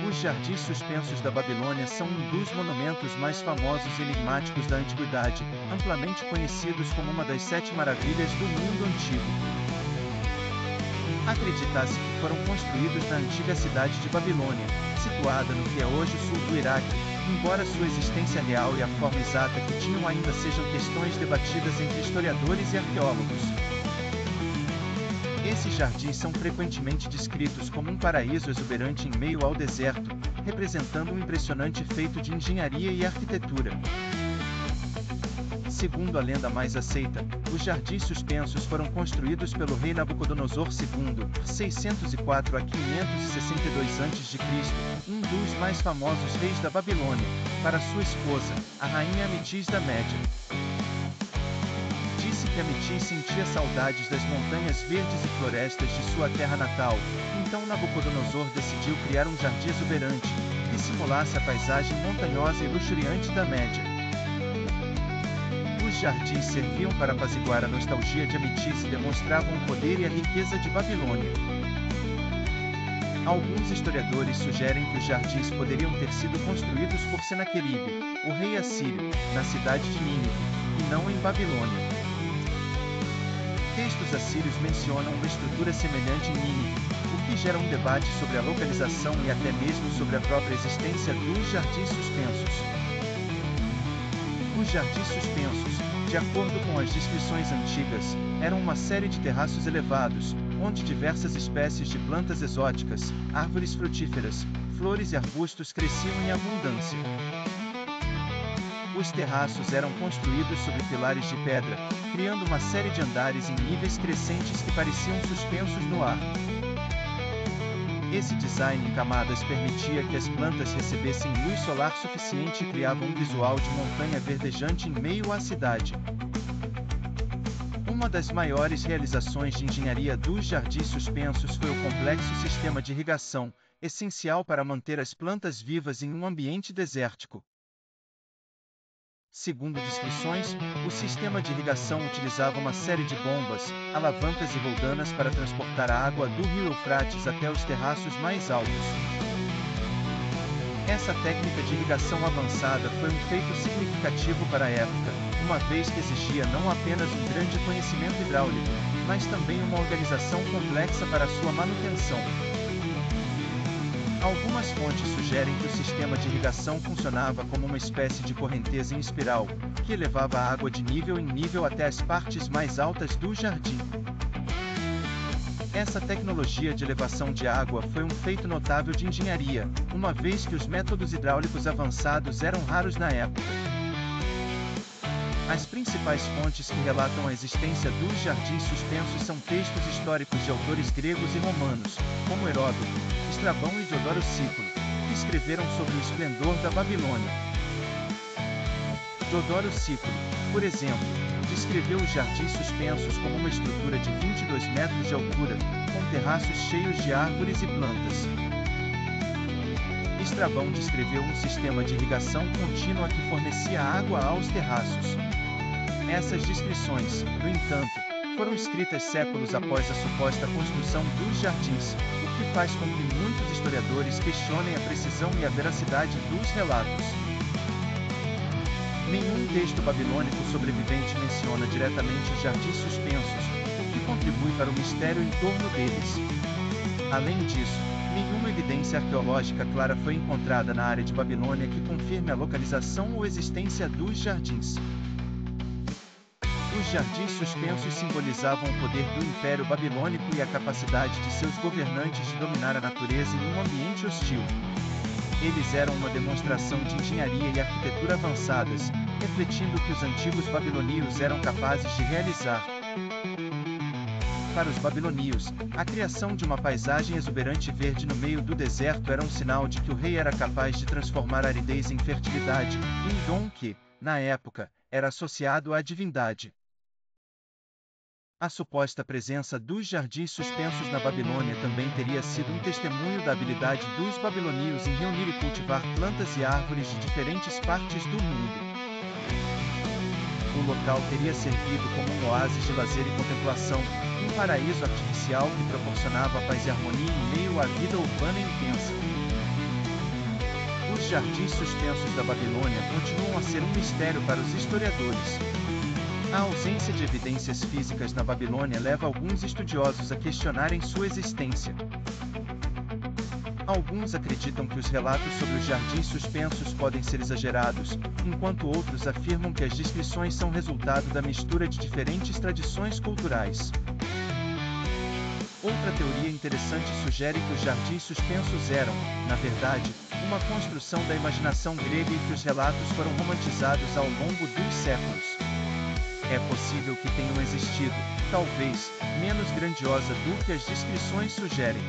Os Jardins Suspensos da Babilônia são um dos monumentos mais famosos e enigmáticos da antiguidade, amplamente conhecidos como uma das 7 maravilhas do mundo antigo. Acredita-se que foram construídos na antiga cidade de Babilônia, situada no que é hoje o sul do Iraque, embora sua existência real e a forma exata que tinham ainda sejam questões debatidas entre historiadores e arqueólogos. Esses jardins são frequentemente descritos como um paraíso exuberante em meio ao deserto, representando um impressionante feito de engenharia e arquitetura. Segundo a lenda mais aceita, os Jardins Suspensos foram construídos pelo rei Nabucodonosor II, 604 a 562 a.C., um dos mais famosos reis da Babilônia, para sua esposa, a rainha Amitis da Média. Disse que Amitis sentia saudades das montanhas verdes e florestas de sua terra natal, então Nabucodonosor decidiu criar um jardim exuberante, que simulasse a paisagem montanhosa e luxuriante da Média. Os jardins serviam para apaziguar a nostalgia de Amitis e demonstravam o poder e a riqueza de Babilônia. Alguns historiadores sugerem que os jardins poderiam ter sido construídos por Senaqueribe, o rei assírio, na cidade de Nínive, e não em Babilônia. Textos assírios mencionam uma estrutura semelhante em Nínive, o que gera um debate sobre a localização e até mesmo sobre a própria existência dos jardins suspensos. Os jardins suspensos, de acordo com as descrições antigas, eram uma série de terraços elevados, onde diversas espécies de plantas exóticas, árvores frutíferas, flores e arbustos cresciam em abundância. Os terraços eram construídos sobre pilares de pedra, criando uma série de andares em níveis crescentes que pareciam suspensos no ar. Esse design em camadas permitia que as plantas recebessem luz solar suficiente e criava um visual de montanha verdejante em meio à cidade. Uma das maiores realizações de engenharia dos jardins suspensos foi o complexo sistema de irrigação, essencial para manter as plantas vivas em um ambiente desértico. Segundo descrições, o sistema de irrigação utilizava uma série de bombas, alavancas e roldanas para transportar a água do rio Eufrates até os terraços mais altos. Essa técnica de irrigação avançada foi um feito significativo para a época, uma vez que exigia não apenas um grande conhecimento hidráulico, mas também uma organização complexa para sua manutenção. Algumas fontes sugerem que o sistema de irrigação funcionava como uma espécie de correnteza em espiral, que elevava a água de nível em nível até as partes mais altas do jardim. Essa tecnologia de elevação de água foi um feito notável de engenharia, uma vez que os métodos hidráulicos avançados eram raros na época. As principais fontes que relatam a existência dos jardins suspensos são textos históricos de autores gregos e romanos, como Heródoto, Estrabão e Diodoro Sículo, que escreveram sobre o esplendor da Babilônia. Diodoro Sículo, por exemplo, descreveu os jardins suspensos como uma estrutura de 22 metros de altura, com terraços cheios de árvores e plantas. Estrabão descreveu um sistema de irrigação contínua que fornecia água aos terraços. Essas descrições, no entanto, foram escritas séculos após a suposta construção dos jardins, o que faz com que muitos historiadores questionem a precisão e a veracidade dos relatos. Nenhum texto babilônico sobrevivente menciona diretamente os jardins suspensos, o que contribui para o mistério em torno deles. Além disso, nenhuma evidência arqueológica clara foi encontrada na área de Babilônia que confirme a localização ou existência dos jardins. Os jardins suspensos simbolizavam o poder do Império Babilônico e a capacidade de seus governantes de dominar a natureza em um ambiente hostil. Eles eram uma demonstração de engenharia e arquitetura avançadas, refletindo o que os antigos babilônios eram capazes de realizar. Para os babilônios, a criação de uma paisagem exuberante verde no meio do deserto era um sinal de que o rei era capaz de transformar a aridez em fertilidade, um dom que, na época, era associado à divindade. A suposta presença dos jardins suspensos na Babilônia também teria sido um testemunho da habilidade dos babilônios em reunir e cultivar plantas e árvores de diferentes partes do mundo. O local teria servido como um oásis de lazer e contemplação, um paraíso artificial que proporcionava paz e harmonia em meio à vida urbana intensa. jardins suspensos da Babilônia continuam a ser um mistério para os historiadores. A ausência de evidências físicas na Babilônia leva alguns estudiosos a questionarem sua existência. Alguns acreditam que os relatos sobre os jardins suspensos podem ser exagerados, enquanto outros afirmam que as descrições são resultado da mistura de diferentes tradições culturais. Outra teoria interessante sugere que os jardins suspensos eram, na verdade, uma construção da imaginação grega e que os relatos foram romantizados ao longo dos séculos. É possível que tenham existido, talvez, menos grandiosa do que as descrições sugerem.